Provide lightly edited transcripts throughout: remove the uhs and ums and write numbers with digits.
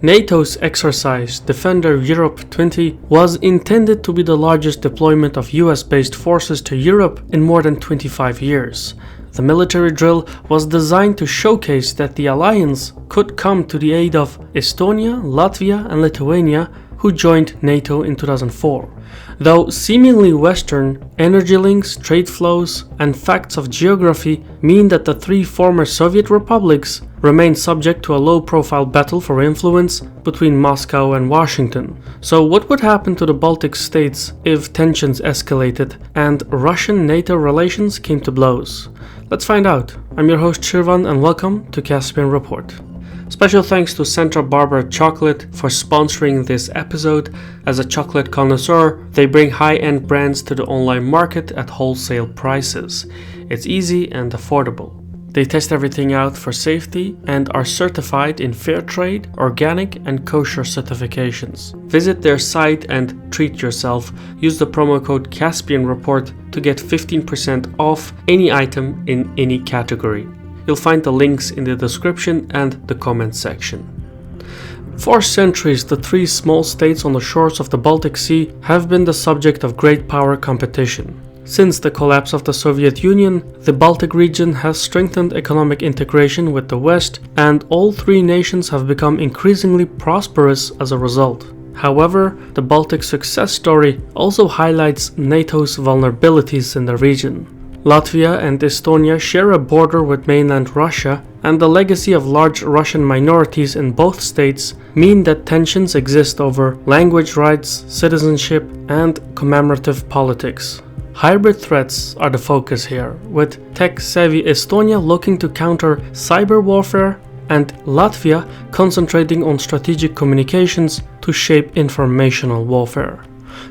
NATO's exercise Defender Europe 20 was intended to be the largest deployment of US-based forces to Europe in more than 25 years. The military drill was designed to showcase that the alliance could come to the aid of Estonia, Latvia and Lithuania, who joined NATO in 2004. Though seemingly Western, energy links, trade flows, and facts of geography mean that the three former Soviet republics remain subject to a low-profile battle for influence between Moscow and Washington. So what would happen to the Baltic states if tensions escalated and Russian-NATO relations came to blows? Let's find out. I'm your host Shirvan and welcome to Caspian Report. Special thanks to Santa Barbara Chocolate for sponsoring this episode. As a chocolate connoisseur, they bring high-end brands to the online market at wholesale prices. It's easy and affordable. They test everything out for safety and are certified in fair trade, organic and kosher certifications. Visit their site and treat yourself. Use the promo code CaspianReport to get 15% off any item in any category. You'll find the links in the description and the comments section. For centuries, the three small states on the shores of the Baltic Sea have been the subject of great power competition. Since the collapse of the Soviet Union, the Baltic region has strengthened economic integration with the West, and all three nations have become increasingly prosperous as a result. However, the Baltic success story also highlights NATO's vulnerabilities in the region. Latvia and Estonia share a border with mainland Russia, and the legacy of large Russian minorities in both states mean that tensions exist over language rights, citizenship, and commemorative politics. Hybrid threats are the focus here, with tech-savvy Estonia looking to counter cyber warfare and Latvia concentrating on strategic communications to shape informational warfare.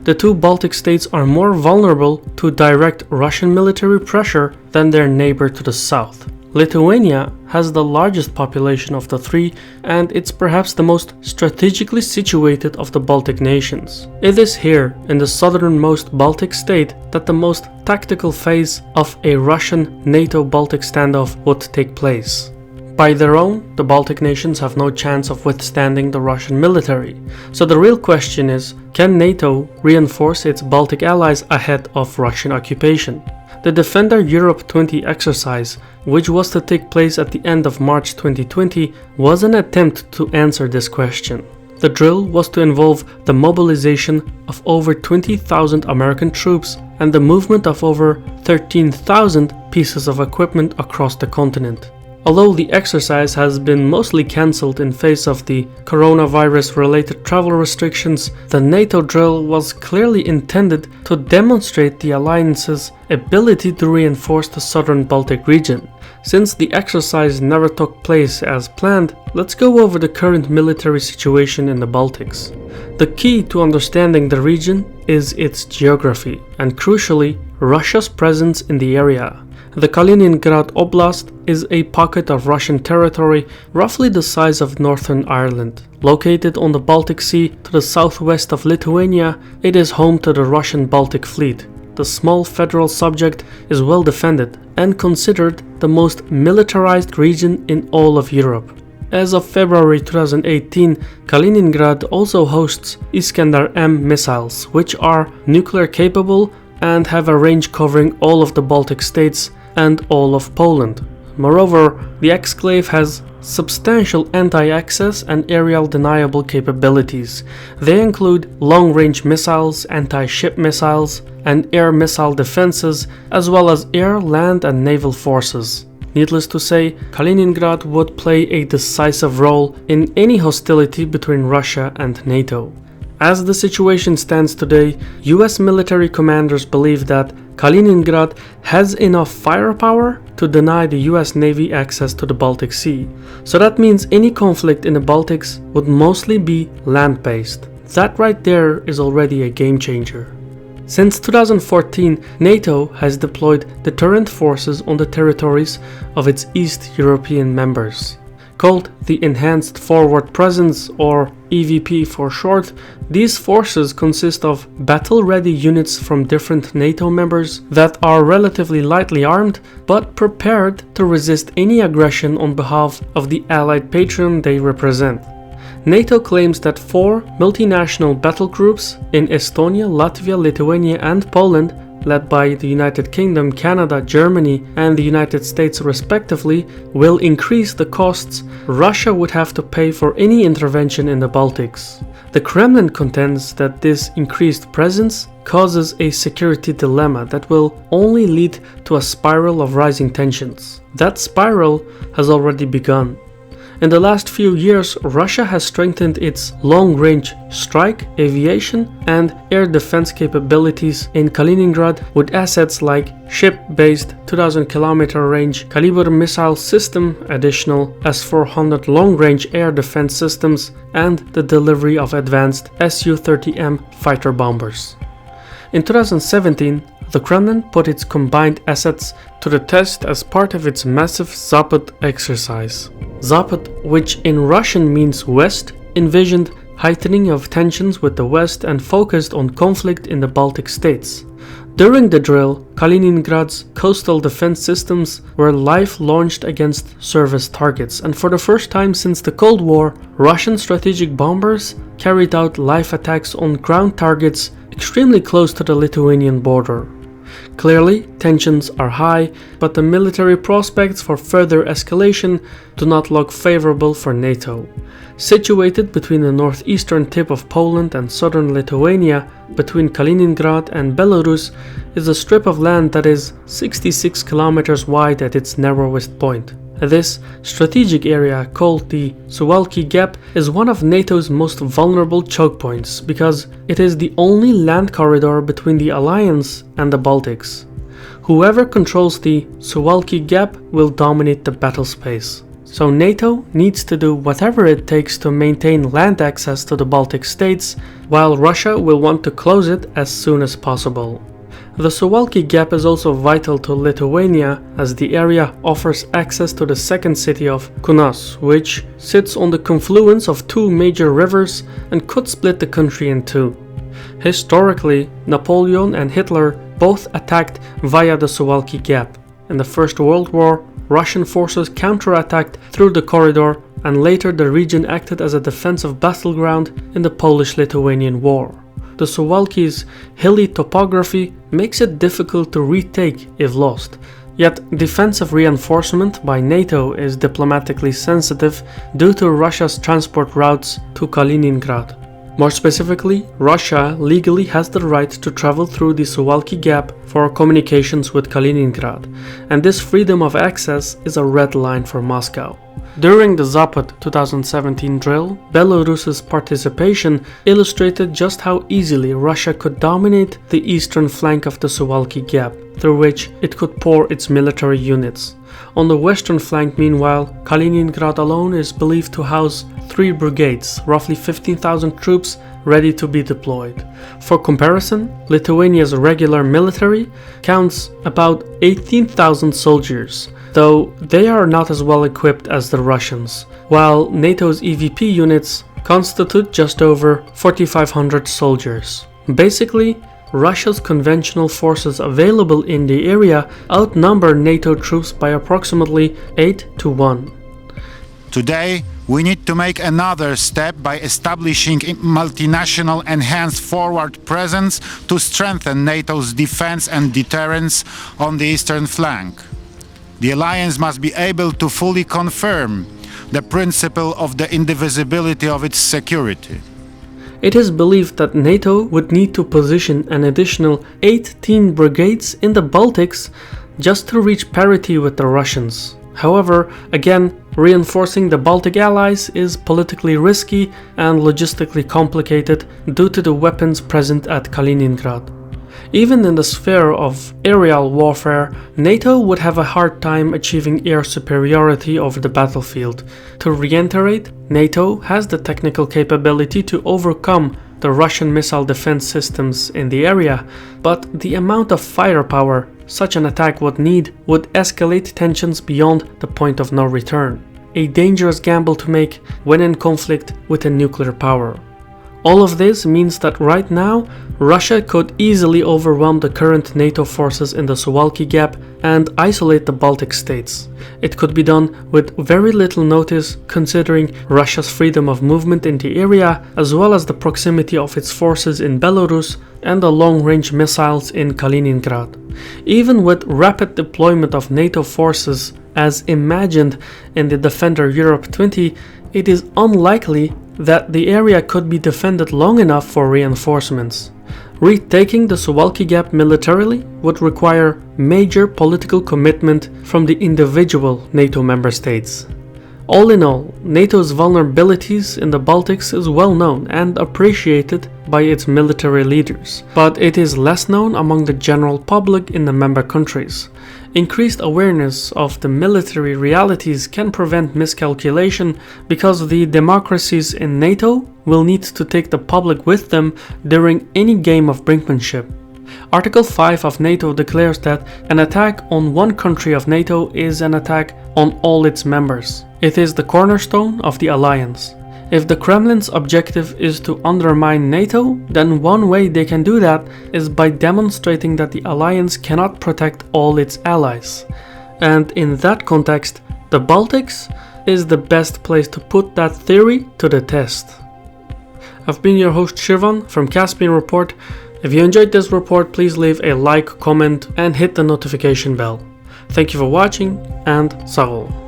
The two Baltic states are more vulnerable to direct Russian military pressure than their neighbor to the south. Lithuania has the largest population of the three, and it's perhaps the most strategically situated of the Baltic nations. It is here, in the southernmost Baltic state, that the most tactical phase of a Russian NATO-Baltic standoff would take place. By their own, the Baltic nations have no chance of withstanding the Russian military. So the real question is, can NATO reinforce its Baltic allies ahead of Russian occupation? The Defender Europe 20 exercise, which was to take place at the end of March 2020, was an attempt to answer this question. The drill was to involve the mobilization of over 20,000 American troops and the movement of over 13,000 pieces of equipment across the continent. Although the exercise has been mostly cancelled in face of the coronavirus-related travel restrictions, the NATO drill was clearly intended to demonstrate the alliance's ability to reinforce the southern Baltic region. Since the exercise never took place as planned, let's go over the current military situation in the Baltics. The key to understanding the region is its geography, and crucially, Russia's presence in the area. The Kaliningrad Oblast is a pocket of Russian territory roughly the size of Northern Ireland. Located on the Baltic Sea to the southwest of Lithuania, it is home to the Russian Baltic Fleet. The small federal subject is well defended and considered the most militarized region in all of Europe. As of February 2018, Kaliningrad also hosts Iskander-M missiles, which are nuclear capable and have a range covering all of the Baltic states and all of Poland. Moreover, the exclave has substantial anti-access and aerial deniable capabilities. They include long-range missiles, anti-ship missiles, and air missile defenses, as well as air, land, and naval forces. Needless to say, Kaliningrad would play a decisive role in any hostility between Russia and NATO. As the situation stands today, US military commanders believe that Kaliningrad has enough firepower to deny the US Navy access to the Baltic Sea. So that means any conflict in the Baltics would mostly be land-based. That right there is already a game changer. Since 2014, NATO has deployed deterrent forces on the territories of its East European members. Called the Enhanced Forward Presence, or EVP for short, these forces consist of battle-ready units from different NATO members that are relatively lightly armed but prepared to resist any aggression on behalf of the allied patron they represent. NATO claims that 4 multinational battle groups in Estonia, Latvia, Lithuania and Poland, led by the United Kingdom, Canada, Germany and the United States respectively, will increase the costs Russia would have to pay for any intervention in the Baltics. The Kremlin contends that this increased presence causes a security dilemma that will only lead to a spiral of rising tensions. That spiral has already begun. In the last few years, Russia has strengthened its long-range strike, aviation, and air defense capabilities in Kaliningrad with assets like ship-based 2,000-kilometer range Kalibr missile system, additional S-400 long-range air defense systems, and the delivery of advanced Su-30M fighter bombers. In 2017, the Kremlin put its combined assets to the test as part of its massive Zapad exercise. Zapad, which in Russian means West, envisioned heightening of tensions with the West and focused on conflict in the Baltic states. During the drill, Kaliningrad's coastal defense systems were live launched against service targets, and for the first time since the Cold War, Russian strategic bombers carried out live attacks on ground targets extremely close to the Lithuanian border. Clearly, tensions are high, but the military prospects for further escalation do not look favorable for NATO. Situated between the northeastern tip of Poland and southern Lithuania, between Kaliningrad and Belarus, is a strip of land that is 66 kilometers wide at its narrowest point. This strategic area, called the Sawaki Gap, is one of NATO's most vulnerable choke points because it is the only land corridor between the Alliance and the Baltics. Whoever controls the Sawaki Gap will dominate the battle space. So NATO needs to do whatever it takes to maintain land access to the Baltic states, while Russia will want to close it as soon as possible. The Sawaki Gap is also vital to Lithuania as the area offers access to the second city of Kaunas, which sits on the confluence of 2 major rivers and could split the country in 2. Historically, Napoleon and Hitler both attacked via the Sawaki Gap. In the First World War, Russian forces counterattacked through the corridor, and later the region acted as a defensive battleground in the Polish-Lithuanian War. The Suwalki's hilly topography makes it difficult to retake if lost, yet defensive reinforcement by NATO is diplomatically sensitive due to Russia's transport routes to Kaliningrad. More specifically, Russia legally has the right to travel through the Sawaki Gap for communications with Kaliningrad, and this freedom of access is a red line for Moscow. During the Zapad 2017 drill, Belarus's participation illustrated just how easily Russia could dominate the eastern flank of the Sawaki Gap, through which it could pour its military units. On the western flank, meanwhile, Kaliningrad alone is believed to house 3 brigades, roughly 15,000 troops ready to be deployed. For comparison, Lithuania's regular military counts about 18,000 soldiers, though they are not as well equipped as the Russians, while NATO's EVP units constitute just over 4,500 soldiers. Basically, Russia's conventional forces available in the area outnumber NATO troops by approximately 8 to 1. Today, we need to make another step by establishing a multinational enhanced forward presence to strengthen NATO's defense and deterrence on the eastern flank. The alliance must be able to fully confirm the principle of the indivisibility of its security. It is believed that NATO would need to position an additional 18 brigades in the Baltics just to reach parity with the Russians. However, again, reinforcing the Baltic allies is politically risky and logistically complicated due to the weapons present at Kaliningrad. Even in the sphere of aerial warfare, NATO would have a hard time achieving air superiority over the battlefield. To reiterate, NATO has the technical capability to overcome the Russian missile defense systems in the area, but the amount of firepower such an attack would need would escalate tensions beyond the point of no return. A dangerous gamble to make when in conflict with a nuclear power. All of this means that right now, Russia could easily overwhelm the current NATO forces in the Sawaki Gap and isolate the Baltic states. It could be done with very little notice, considering Russia's freedom of movement in the area, as well as the proximity of its forces in Belarus and the long-range missiles in Kaliningrad. Even with rapid deployment of NATO forces as imagined in the Defender Europe 20, it is unlikely that the area could be defended long enough for reinforcements. Retaking the Sawaki Gap militarily would require major political commitment from the individual NATO member states. All in all, NATO's vulnerabilities in the Baltics is well known and appreciated by its military leaders, but it is less known among the general public in the member countries. Increased awareness of the military realities can prevent miscalculation, because the democracies in NATO will need to take the public with them during any game of brinkmanship. Article 5 of NATO declares that an attack on one country of NATO is an attack on all its members. It is the cornerstone of the alliance. If the Kremlin's objective is to undermine NATO, then one way they can do that is by demonstrating that the alliance cannot protect all its allies. And in that context, the Baltics is the best place to put that theory to the test. I've been your host Shirvan from Caspian Report. If you enjoyed this report, please leave a like, comment, and hit the notification bell. Thank you for watching, and Sağ ol.